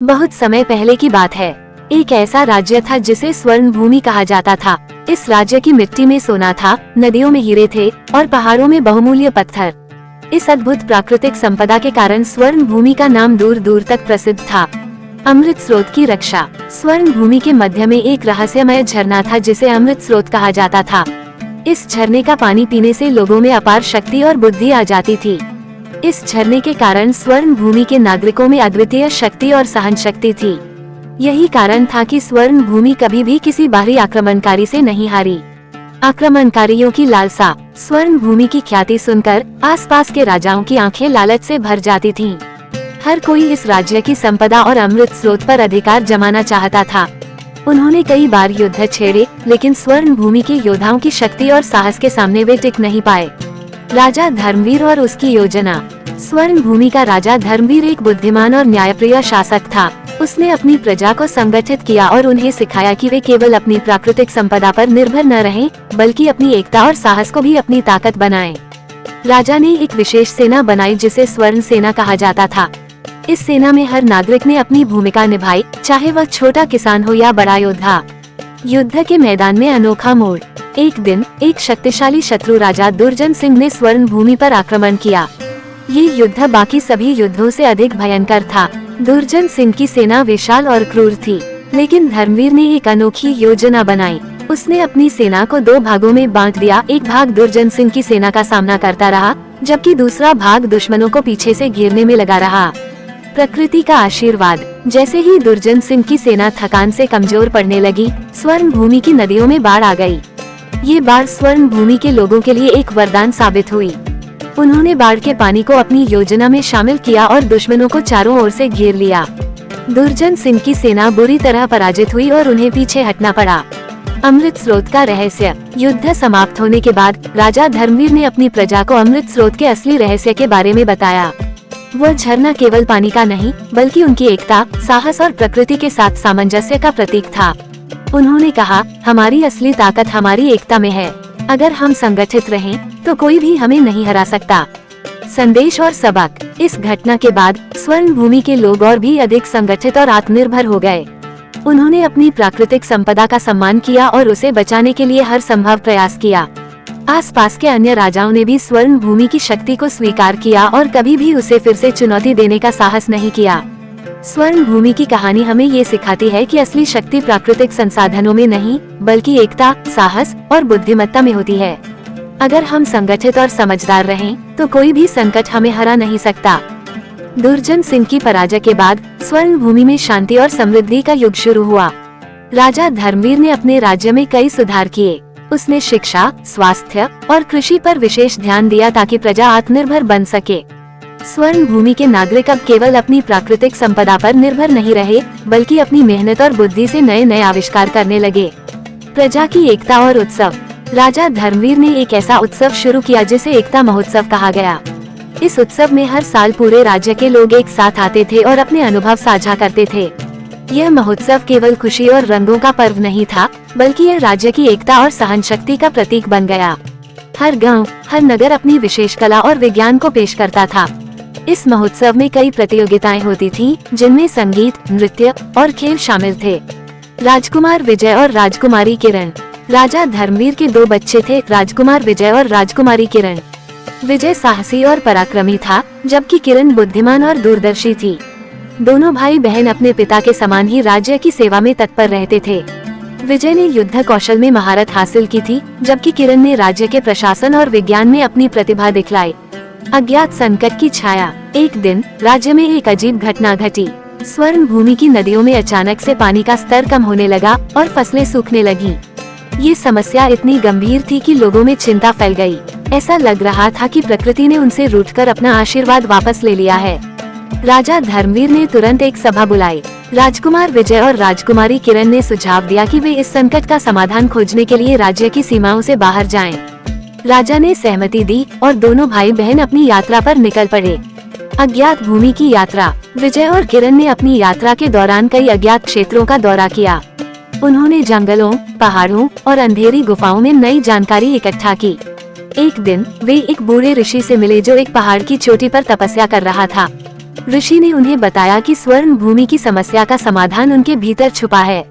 बहुत समय पहले की बात है। एक ऐसा राज्य था जिसे स्वर्ण भूमि कहा जाता था। इस राज्य की मिट्टी में सोना था, नदियों में हीरे थे और पहाड़ों में बहुमूल्य पत्थर। इस अद्भुत प्राकृतिक संपदा के कारण स्वर्ण भूमि का नाम दूर दूर तक प्रसिद्ध था। अमृत स्रोत की रक्षा। स्वर्ण भूमि के मध्य में एक रहस्यमय झरना था जिसे अमृत स्रोत कहा जाता था। इस झरने का पानी पीने से लोगों में अपार शक्ति और बुद्धि आ जाती थी। इस झरने के कारण स्वर्ण भूमि के नागरिकों में अद्वितीय शक्ति और सहन शक्ति थी। यही कारण था कि स्वर्ण भूमि कभी भी किसी बाहरी आक्रमणकारी से नहीं हारी। आक्रमणकारियों की लालसा। स्वर्ण भूमि की ख्याति सुनकर आसपास के राजाओं की आंखें लालच से भर जाती थीं। हर कोई इस राज्य की संपदा और अमृत स्रोत पर अधिकार जमाना चाहता था। उन्होंने कई बार युद्ध छेड़े, लेकिन स्वर्ण भूमि के योद्धाओं की शक्ति और साहस के सामने वे टिक नहीं पाए। राजा धर्मवीर और उसकी योजना। स्वर्ण भूमि का राजा धर्मवीर एक बुद्धिमान और न्यायप्रिय शासक था। उसने अपनी प्रजा को संगठित किया और उन्हें सिखाया कि वे केवल अपनी प्राकृतिक संपदा पर निर्भर न रहें, बल्कि अपनी एकता और साहस को भी अपनी ताकत बनाएं। राजा ने एक विशेष सेना बनाई जिसे स्वर्ण सेना कहा जाता था। इस सेना में हर नागरिक ने अपनी भूमिका निभाई, चाहे वह छोटा किसान हो या बड़ा योद्धा। युद्ध के मैदान में अनोखा मोड़। एक दिन एक शक्तिशाली शत्रु राजा दुर्जन सिंह ने स्वर्ण भूमि पर आक्रमण किया। ये युद्ध बाकी सभी युद्धों से अधिक भयंकर था। दुर्जन सिंह की सेना विशाल और क्रूर थी, लेकिन धर्मवीर ने एक अनोखी योजना बनाई। उसने अपनी सेना को दो भागों में बांट दिया। एक भाग दुर्जन सिंह की सेना का सामना करता रहा, जबकि दूसरा भाग दुश्मनों को पीछे से घेरने में लगा रहा। प्रकृति का आशीर्वाद। जैसे ही दुर्जन सिंह की सेना थकान से कमजोर पड़ने लगी, स्वर्ण भूमि की नदियों में बाढ़ आ गई। ये बाढ़ स्वर्ण भूमि के लोगों के लिए एक वरदान साबित हुई। उन्होंने बाढ़ के पानी को अपनी योजना में शामिल किया और दुश्मनों को चारों ओर से घेर लिया। दुर्जन सिंह की सेना बुरी तरह पराजित हुई और उन्हें पीछे हटना पड़ा। अमृत स्रोत का रहस्य। युद्ध समाप्त होने के बाद राजा धर्मवीर ने अपनी प्रजा को अमृत स्रोत के असली रहस्य के बारे में बताया। वह झरना केवल पानी का नहीं, बल्कि उनकी एकता, साहस और प्रकृति के साथ सामंजस्य का प्रतीक था। उन्होंने कहा, हमारी असली ताकत हमारी एकता में है। अगर हम संगठित रहें, तो कोई भी हमें नहीं हरा सकता। संदेश और सबक। इस घटना के बाद स्वर्ण भूमि के लोग और भी अधिक संगठित और आत्मनिर्भर हो गए। उन्होंने अपनी प्राकृतिक संपदा का सम्मान किया और उसे बचाने के लिए हर संभव प्रयास किया। आसपास के अन्य राजाओं ने भी स्वर्ण भूमि की शक्ति को स्वीकार किया और कभी भी उसे फिर से चुनौती देने का साहस नहीं किया। स्वर्ण भूमि की कहानी हमें ये सिखाती है कि असली शक्ति प्राकृतिक संसाधनों में नहीं, बल्कि एकता, साहस और बुद्धिमत्ता में होती है। अगर हम संगठित और समझदार रहें, तो कोई भी संकट हमें हरा नहीं सकता। दुर्जन सिंह की पराजय के बाद स्वर्ण भूमि में शांति और समृद्धि का युग शुरू हुआ। राजा धर्मवीर ने अपने राज्य में कई सुधार किए। उसने शिक्षा, स्वास्थ्य और कृषि पर विशेष ध्यान दिया ताकि प्रजा आत्मनिर्भर बन सके। स्वर्ण भूमि के नागरिक अब केवल अपनी प्राकृतिक संपदा पर निर्भर नहीं रहे, बल्कि अपनी मेहनत और बुद्धि से नए नए आविष्कार करने लगे। प्रजा की एकता और उत्सव। राजा धर्मवीर ने एक ऐसा उत्सव शुरू किया जिसे एकता महोत्सव कहा गया। इस उत्सव में हर साल पूरे राज्य के लोग एक साथ आते थे और अपने अनुभव साझा करते थे। यह महोत्सव केवल खुशी और रंगों का पर्व नहीं था, बल्कि यह राज्य की एकता और सहन शक्ति का प्रतीक बन गया। हर गांव, हर नगर अपनी विशेष कला और विज्ञान को पेश करता था। इस महोत्सव में कई प्रतियोगिताएं होती थीं, जिनमें संगीत, नृत्य और खेल शामिल थे। राजकुमार विजय और राजकुमारी किरण। राजा धर्मवीर के दो बच्चे थे, राजकुमार विजय और राजकुमारी किरण। विजय साहसी और पराक्रमी था, जबकि किरण बुद्धिमान और दूरदर्शी थी। दोनों भाई बहन अपने पिता के समान ही राज्य की सेवा में तत्पर रहते थे। विजय ने युद्ध कौशल में महारत हासिल की थी, जबकि किरण ने राज्य के प्रशासन और विज्ञान में अपनी प्रतिभा दिखलाई। अज्ञात संकट की छाया। एक दिन राज्य में एक अजीब घटना घटी। स्वर्ण भूमि की नदियों में अचानक से पानी का स्तर कम होने लगा और फसलें सूखने लगीं। ये समस्या इतनी गंभीर थी कि लोगों में चिंता फैल गई। ऐसा लग रहा था कि प्रकृति ने उनसे रूठकर अपना आशीर्वाद वापस ले लिया है। राजा धर्मवीर ने तुरंत एक सभा बुलाई। राजकुमार विजय और राजकुमारी किरण ने सुझाव दिया कि वे इस संकट का समाधान खोजने के लिए राज्य की सीमाओं से बाहर जाएं। राजा ने सहमति दी और दोनों भाई बहन अपनी यात्रा पर निकल पड़े। अज्ञात भूमि की यात्रा। विजय और किरण ने अपनी यात्रा के दौरान कई अज्ञात क्षेत्रों का दौरा किया। उन्होंने जंगलों, पहाड़ों और अंधेरी गुफाओं में नई जानकारी इकट्ठा की। एक दिन वे एक बूढ़े ऋषि से मिले जो एक पहाड़ की चोटी पर तपस्या कर रहा था। ऋषि ने उन्हें बताया कि स्वर्ण भूमि की समस्या का समाधान उनके भीतर छुपा है।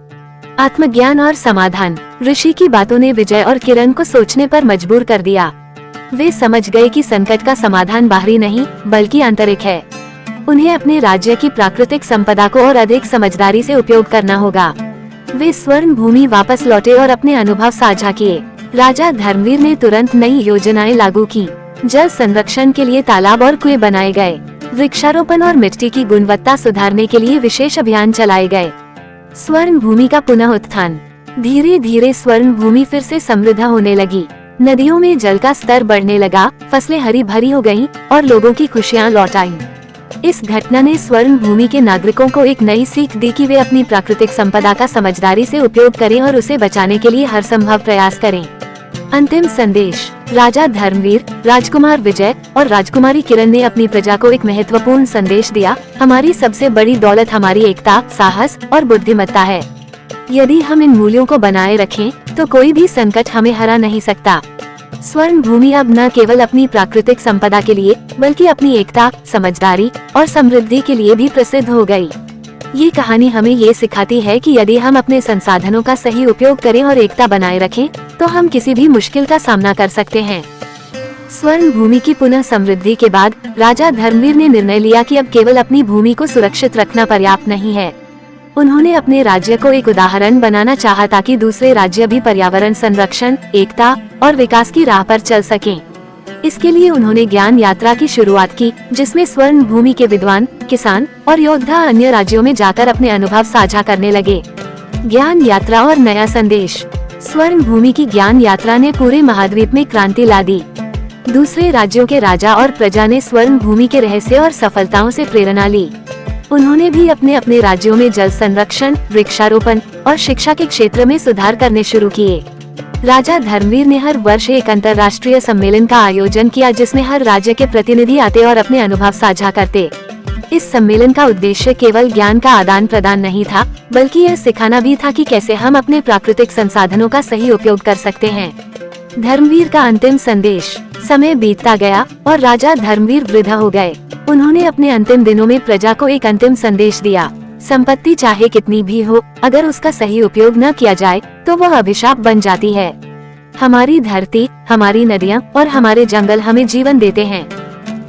आत्मज्ञान और समाधान। ऋषि की बातों ने विजय और किरण को सोचने पर मजबूर कर दिया। वे समझ गए कि संकट का समाधान बाहरी नहीं बल्कि आंतरिक है। उन्हें अपने राज्य की प्राकृतिक संपदा को और अधिक समझदारी से उपयोग करना होगा। वे स्वर्ण भूमि वापस लौटे और अपने अनुभव साझा किए। राजा धर्मवीर ने तुरंत नई योजनाएं लागू की। जल संरक्षण के लिए तालाब और कुएं बनाए गए। वृक्षारोपण और मिट्टी की गुणवत्ता सुधारने के लिए विशेष अभियान चलाए गए। स्वर्ण भूमि का पुनः उत्थान। धीरे धीरे स्वर्ण भूमि फिर से समृद्ध होने लगी। नदियों में जल का स्तर बढ़ने लगा, फसलें हरी भरी हो गईं और लोगों की खुशियां लौट आईं। इस घटना ने स्वर्ण भूमि के नागरिकों को एक नई सीख दी कि वे अपनी प्राकृतिक संपदा का समझदारी से उपयोग करें और उसे बचाने के लिए हर संभव प्रयास करें। अंतिम संदेश। राजा धर्मवीर, राजकुमार विजय और राजकुमारी किरण ने अपनी प्रजा को एक महत्वपूर्ण संदेश दिया। हमारी सबसे बड़ी दौलत हमारी एकता, साहस और बुद्धिमत्ता है। यदि हम इन मूल्यों को बनाए रखें, तो कोई भी संकट हमें हरा नहीं सकता। स्वर्ण भूमि अब न केवल अपनी प्राकृतिक संपदा के लिए बल्कि अपनी एकता, समझदारी और समृद्धि के लिए भी प्रसिद्ध हो गई। ये कहानी हमें ये सिखाती है कि यदि हम अपने संसाधनों का सही उपयोग करें और एकता बनाए रखें, तो हम किसी भी मुश्किल का सामना कर सकते हैं। स्वर्ण भूमि की पुनः समृद्धि के बाद राजा धर्मवीर ने निर्णय लिया कि अब केवल अपनी भूमि को सुरक्षित रखना पर्याप्त नहीं है। उन्होंने अपने राज्य को एक उदाहरण बनाना चाहा ताकि दूसरे राज्य भी पर्यावरण संरक्षण, एकता और विकास की राह पर चल सकें। इसके लिए उन्होंने ज्ञान यात्रा की शुरुआत की, जिसमें स्वर्ण भूमि के विद्वान, किसान और योद्धा अन्य राज्यों में जाकर अपने अनुभव साझा करने लगे। ज्ञान यात्रा और नया संदेश। स्वर्ण भूमि की ज्ञान यात्रा ने पूरे महाद्वीप में क्रांति ला दी। दूसरे राज्यों के राजा और प्रजा ने स्वर्ण भूमि के रहस्य और सफलताओं से प्रेरणा ली। उन्होंने भी अपने अपने राज्यों में जल संरक्षण, वृक्षारोपण और शिक्षा के क्षेत्र में सुधार करने शुरू किए। राजा धर्मवीर ने हर वर्ष एक अंतर्राष्ट्रीय सम्मेलन का आयोजन किया, जिसमें हर राज्य के प्रतिनिधि आते और अपने अनुभव साझा करते। इस सम्मेलन का उद्देश्य केवल ज्ञान का आदान प्रदान नहीं था, बल्कि यह सिखाना भी था कि कैसे हम अपने प्राकृतिक संसाधनों का सही उपयोग कर सकते हैं। धर्मवीर का अंतिम संदेश। समय बीतता गया और राजा धर्मवीर वृद्ध हो गए। उन्होंने अपने अंतिम दिनों में प्रजा को एक अंतिम संदेश दिया। संपत्ति चाहे कितनी भी हो, अगर उसका सही उपयोग न किया जाए तो वह अभिशाप बन जाती है। हमारी धरती, हमारी नदियाँ और हमारे जंगल हमें जीवन देते हैं।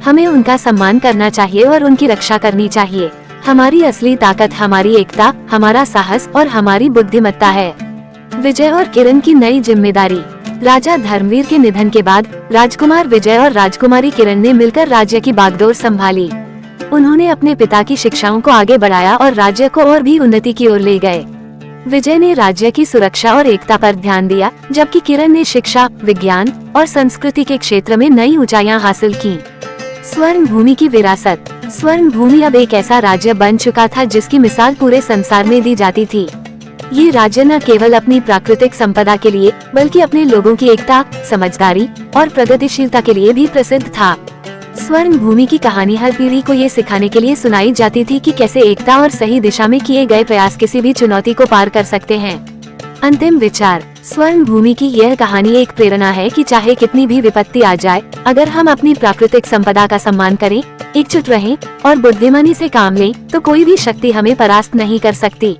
हमें उनका सम्मान करना चाहिए और उनकी रक्षा करनी चाहिए। हमारी असली ताकत हमारी एकता, हमारा साहस और हमारी बुद्धिमत्ता है। विजय और किरण की नई जिम्मेदारी। राजा धर्मवीर के निधन के बाद राजकुमार विजय और राजकुमारी किरण ने मिलकर राज्य की बागडोर संभाली। उन्होंने अपने पिता की शिक्षाओं को आगे बढ़ाया और राज्य को और भी उन्नति की ओर ले गए। विजय ने राज्य की सुरक्षा और एकता पर ध्यान दिया, जबकि किरण ने शिक्षा, विज्ञान और संस्कृति के क्षेत्र में नई ऊंचाइयां हासिल की। स्वर्ण भूमि की विरासत। स्वर्ण भूमि अब एक ऐसा राज्य बन चुका था जिसकी मिसाल पूरे संसार में दी जाती थी। ये राज्य न केवल अपनी प्राकृतिक संपदा के लिए बल्कि अपने लोगों की एकता, समझदारी और प्रगतिशीलता के लिए भी प्रसिद्ध था। स्वर्ण भूमि की कहानी हर पीढ़ी को ये सिखाने के लिए सुनाई जाती थी कि कैसे एकता और सही दिशा में किए गए प्रयास किसी भी चुनौती को पार कर सकते हैं। अंतिम विचार। स्वर्ण भूमि की यह कहानी एक प्रेरणा है कि चाहे कितनी भी विपत्ति आ जाए, अगर हम अपनी प्राकृतिक संपदा का सम्मान करें, एकजुट रहें और बुद्धिमानी से काम लें, तो कोई भी शक्ति हमें परास्त नहीं कर सकती।